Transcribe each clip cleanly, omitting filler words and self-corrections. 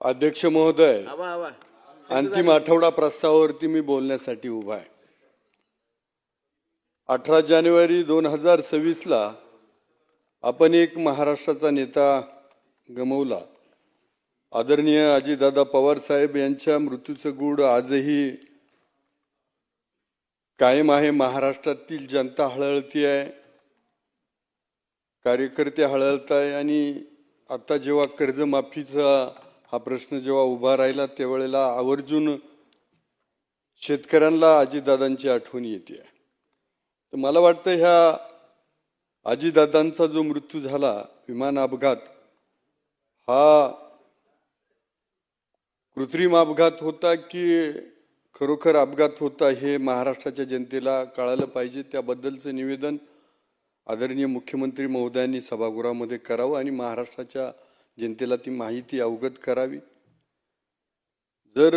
अध्यक्ष महोदय, आवा आवा अंतिम आठवडा प्रस्तावावरती मी बोलण्यासाठी उभा आहे। 18 जानेवारी 2026 ला आपण एक महाराष्ट्राचा नेता गमावला। आदरणीय अजितदादा पवार साहेब यांच्या मृत्यूचं गूढ आजही कायम आहे। महाराष्ट्रातील जनता हळहळती आहे, कार्यकर्ते हळहळत आहे आणि आता जेव्हा कर्जमाफीचा हा प्रश्न जेव्हा उभा राहिला त्यावेळेला आवर्जून शेतकऱ्यांना अजितदादांची आठवण येते। तर मला वाटतं ह्या अजितदादांचा जो मृत्यू झाला विमान अपघात, हा कृत्रिम अपघात होता की खरोखर अपघात होता हे महाराष्ट्राच्या जनतेला कळालं पाहिजे। त्याबद्दलचं निवेदन आदरणीय मुख्यमंत्री महोदयांनी सभागृहामध्ये करावं आणि महाराष्ट्राच्या जनतेला ती माहिती अवगत करावी। जर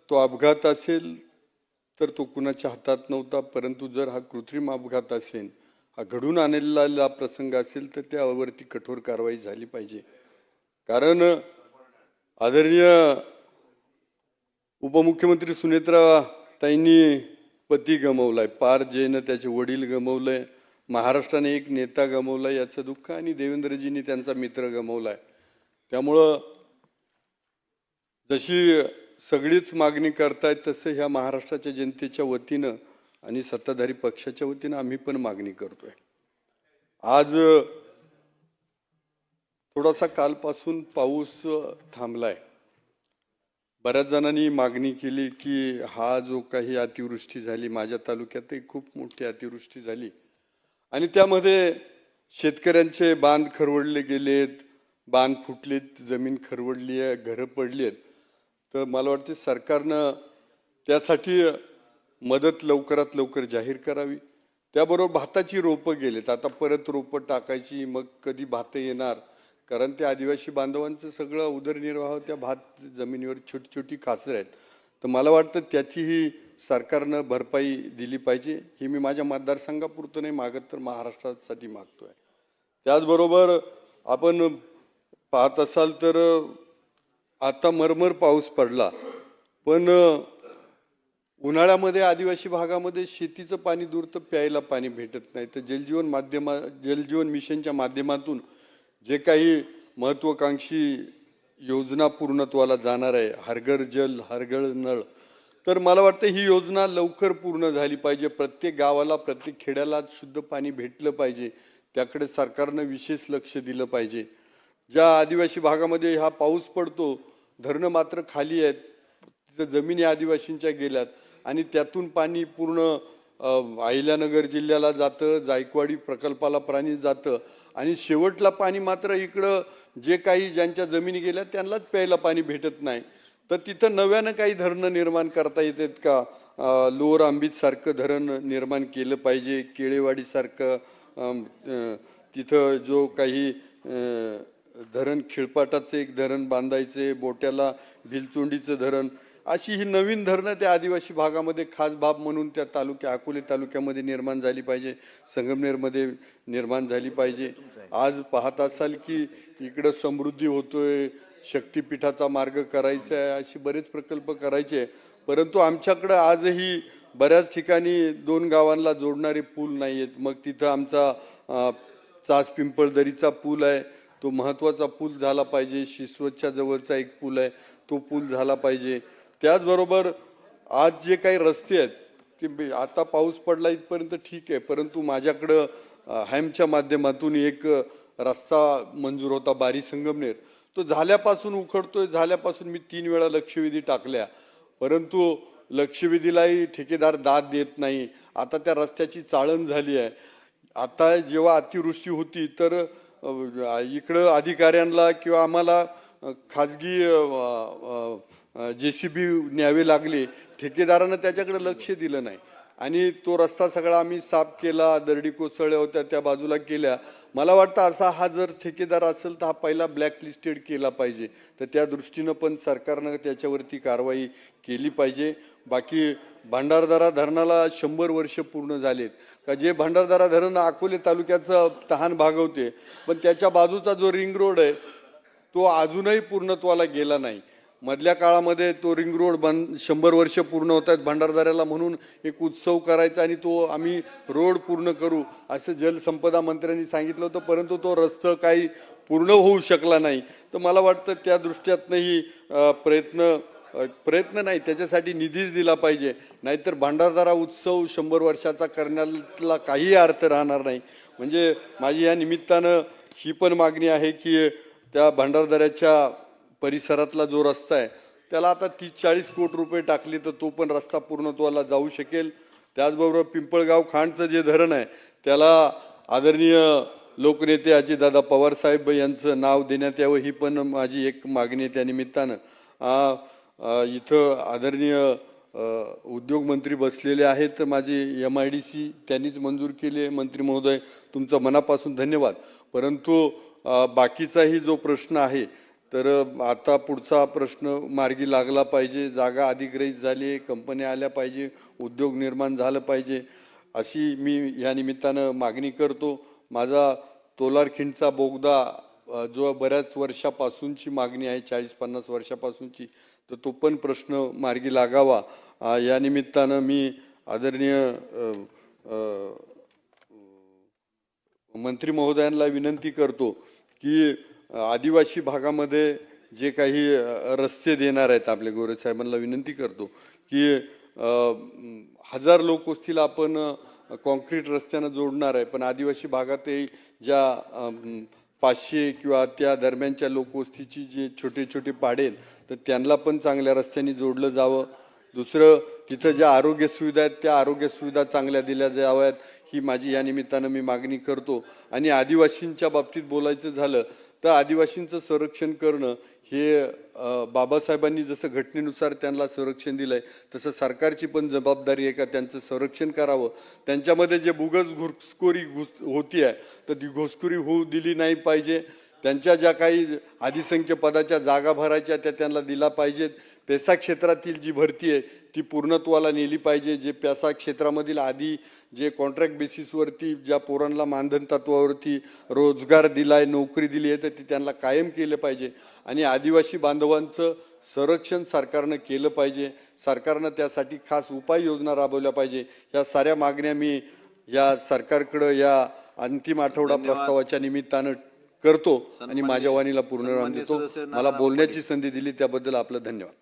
तो अपघात असेल तर तो कुणाच्या हातात नव्हता, परंतु जर हा कृत्रिम अपघात असेल, हा घडून आणलेला प्रसंग असेल तर त्यावरती कठोर कारवाई झाली पाहिजे। कारण आदरणीय उपमुख्यमंत्री सुनेत्रा ताईंनी पती गमावलाय, पार जैन त्याचे वडील गमावले, महाराष्ट्राने एक नेता गमावला याचं दुःख, आणि देवेंद्रजींनी त्यांचा मित्र गमावलाय। त्यामुळं जशी सगळीच मागणी करतायत तसं ह्या महाराष्ट्राच्या जनतेच्या वतीनं आणि सत्ताधारी पक्षाच्या वतीनं आम्ही पण मागणी करतोय। आज थोडासा कालपासून पाऊस थांबलाय। बऱ्याच जणांनी मागणी केली की हा जो काही अतिवृष्टी झाली, माझ्या तालुक्यातही खूप मोठी अतिवृष्टी झाली आणि त्यामध्ये शेतकऱ्यांचे बांध खरवडले गेलेत, बांध फुटलेत, जमीन खरवडली आहे, घरं पडली आहेत। तर मला वाटते सरकारनं त्यासाठी मदत लवकरात लवकर जाहीर करावी। त्याबरोबर भाताची रोपं गेलेत, आता परत रोपं टाकायची, मग कधी भात येणार, कारण त्या आदिवासी बांधवांचं सगळं उदरनिर्वाह त्या भात जमिनीवर छोटी छोटी कासरं आहेत। तर मला वाटतं त्याचीही सरकारनं भरपाई दिली पाहिजे। ही मी माझ्या मतदारसंघापुरतं नाही मागत तर महाराष्ट्रासाठी मागतोय। त्याचबरोबर आपण पाहत असाल तर आता मरमर पाऊस पडला, पण उन्हाळ्यामध्ये आदिवासी भागामध्ये शेतीचं पाणी दूर तर प्यायला पाणी भेटत नाही। तर जलजीवन मिशनच्या माध्यमातून जे काही महत्त्वाकांक्षी योजना पूर्णत्वाला जाणार आहे, हर घर जल हर घर नळ, तर मला वाटतं ही योजना लवकर पूर्ण झाली पाहिजे। प्रत्येक गावाला, प्रत्येक खेड्याला शुद्ध पाणी भेटलं पाहिजे, त्याकडे सरकारनं विशेष लक्ष दिलं पाहिजे। ज्या आदिवासी भागामध्ये हा पाऊस पडतो, धरणं मात्र खाली आहेत, तिथं जमिनी आदिवासींच्या गेल्यात आणि त्यातून पाणी पूर्ण अहिल्यानगर जिल्ह्याला जातं, जायकवाडी प्रकल्पाला पाणी जातं आणि शेवटला पाणी मात्र इकडं जे काही ज्यांच्या जमिनी गेल्या त्यांनाच प्यायला पाणी भेटत नाही। तर तिथं नव्यानं काही धरणं निर्माण करता येतात का? लोअर आंबीजसारखं धरण निर्माण केलं पाहिजे, केळेवाडीसारखं तिथं जो काही धरण, खिळपाटाचं एक धरण बांधायचे, बोट्याला भिलचोंडीचं धरण, अशी ही नवीन धरणं त्या आदिवासी भागामध्ये खास बाब म्हणून त्या अकोले तालुक्यामध्ये निर्माण झाली पाहिजे, संगमनेरमध्ये निर्माण झाली पाहिजे। आज पाहत असाल की इकडं समृद्धी होतोय, शक्तिपीठाचा मार्ग करायचा आहे, असे बरेच प्रकल्प करायचे, परंतु आमच्याकडं आजही बऱ्याच ठिकाणी 2 गावांना जोडणारे पूल नाही आहेत। मग तिथं आमचा चास पिंपळदरीचा पूल आहे, तो महत्त्वाचा पूल झाला पाहिजे। शिसवतच्या जवळचा एक पूल आहे, तो पूल झाला पाहिजे। त्याचबरोबर आज जे काही रस्ते आहेत ते आता पाऊस पडला इथपर्यंत ठीक आहे, परंतु माझ्याकडं हॅमच्या माध्यमातून एक रस्ता मंजूर होता बारी संगमनेर, तो झाल्यापासून उखडतोय। झाल्यापासून मी 3 वेळा लक्षवेधी टाकल्या, परंतु लक्षवेधीलाही ठेकेदार दाद देत नाही। आता त्या रस्त्याची चाळण झाली आहे। आता जेव्हा अतिवृष्टी होती तर इकडं अधिकाऱ्यांना किंवा आम्हाला खाजगी JCB न्यावे लागले, ठेकेदारानं त्याच्याकडे लक्ष दिलं नाही आणि तो रस्ता सगळा आम्ही साफ केला, दरडी कोसळल्या होत्या त्या बाजूला केल्या। मला वाटतं असा हा जर ठेकेदार असेल तर हा पहिला ब्लॅकलिस्टेड केला पाहिजे। तर त्या दृष्टीनं पण सरकारनं त्याच्यावरती कारवाई केली पाहिजे। बाकी भंडारदरा धरणाला 100 वर्ष पूर्ण झालेत का? जे भंडारदरा धरण अकोले तालुक्याचं तहान भागवते, पण त्याच्या बाजूचा जो रिंग रोड आहे तो अजूनही पूर्णत्वाला गेला नाही। मधल्या काळामध्ये तो रिंग रोड 100 वर्ष पूर्ण होत आहेत भंडारदऱ्याला, म्हणून एक उत्सव करायचा आणि तो आम्ही रोड पूर्ण करू असं जलसंपदा मंत्र्यांनी सांगितलं होतं, परंतु तो रस्ता काही पूर्ण होऊ शकला नाही. तर मला वाटतं त्या दृष्ट्यातनंही प्रयत्न नाही, त्याच्यासाठी निधीच दिला पाहिजे. नाहीतर भंडारदरा उत्सव 100 वर्षाचा करण्याला काही अर्थ राहणार नाही. म्हणजे माझी या निमित्तानं ही पण मागणी आहे की त्या भंडारदऱ्याच्या परिसरातला जो रस्ता आहे त्याला आता 30-40 कोटी रुपये टाकले तर तो पण रस्ता पूर्णत्वाला जाऊ शकेल. त्याचबरोबर पिंपळगाव खांडचं जे धरण आहे त्याला आदरणीय लोकनेते अजितदादा पवार साहेब यांचं नाव देण्यात यावं, ही पण माझी एक मागणी आहे. त्या निमित्तानं इथं आदरणीय उद्योगमंत्री बसलेले आहेत, माझे MIDC त्यांनीच मंजूर केले. मंत्री महोदय तुमचं मनापासून धन्यवाद. परंतु बाकीचाही जो प्रश्न आहे तर आता पुढचा प्रश्न मार्गी लागला पाहिजे. जागा अधिग्रहित झाली, कंपन्या आल्या पाहिजे, उद्योग निर्माण झालं पाहिजे अशी मी या निमित्तानं मागणी करतो. माझा तोलारखिंडचा बोगदा जो बऱ्याच वर्षापासूनची मागणी आहे, 40-50 वर्षापासूनची, तर तो पण प्रश्न मार्गी लागावा. या निमित्तानं मी आदरणीय मंत्री महोदयांना विनंती करतो की आदिवासी भागामध्ये जे काही रस्ते देणार आहेत आपले गोरे साहेबांना विनंती करतो की 1000 लोकवस्तीला आपण कॉन्क्रीट रस्त्यानं जोडणार आहे, पण आदिवासी भागातही ज्या 500 किंवा त्या दरम्यानच्या लोकवस्तीची जे छोटे छोटे पाडे तर त्यांना पण चांगल्या रस्त्याने जोडलं जावं. दुसरं, तिथं ज्या आरोग्य सुविधा आहेत त्या आरोग्य सुविधा चांगल्या दिल्या जाव्यात, ही माझी या निमित्तानं मी मागणी करतो. आणि आदिवासींच्या बाबतीत बोलायचं झालं तर आदिवासींचं संरक्षण करणं हे बाबासाहेबांनी जसं घटनेनुसार त्यांना संरक्षण दिलंय तसं सरकारची पण जबाबदारी आहे का त्यांचं संरक्षण करावं. त्यांच्यामध्ये जे बोगस घुसखोरी होती आहे तर ती घुसखोरी होऊ दिली नाही पाहिजे. त्यांच्या ज्या काही अधिसंख्य पदाच्या जागा भरायच्या त्या त्यांना दिला पाहिजेत. पेसा क्षेत्रातील जी भरती आहे ती पूर्णत्वाला नेली पाहिजे. जे पेसा क्षेत्रामधील आधी जे कॉन्ट्रॅक्ट बेसिसवरती ज्या पोरांना मानधन तत्वावरती रोजगार दिलाय, नोकरी दिली आहे तर ती त्यांना कायम केलं पाहिजे. आणि आदिवासी बांधवांचं संरक्षण सरकारनं केलं पाहिजे. सरकारनं त्यासाठी खास उपाययोजना राबवल्या पाहिजे. या साऱ्या मागण्या मी या सरकारकडं या अंतिम आठवडा प्रस्तावाच्या निमित्तानं करतो आणि माझ्या वाणीला पूर्ण विराम देतो. मला बोलण्याची संधी दिली त्याबद्दल आपलं धन्यवाद.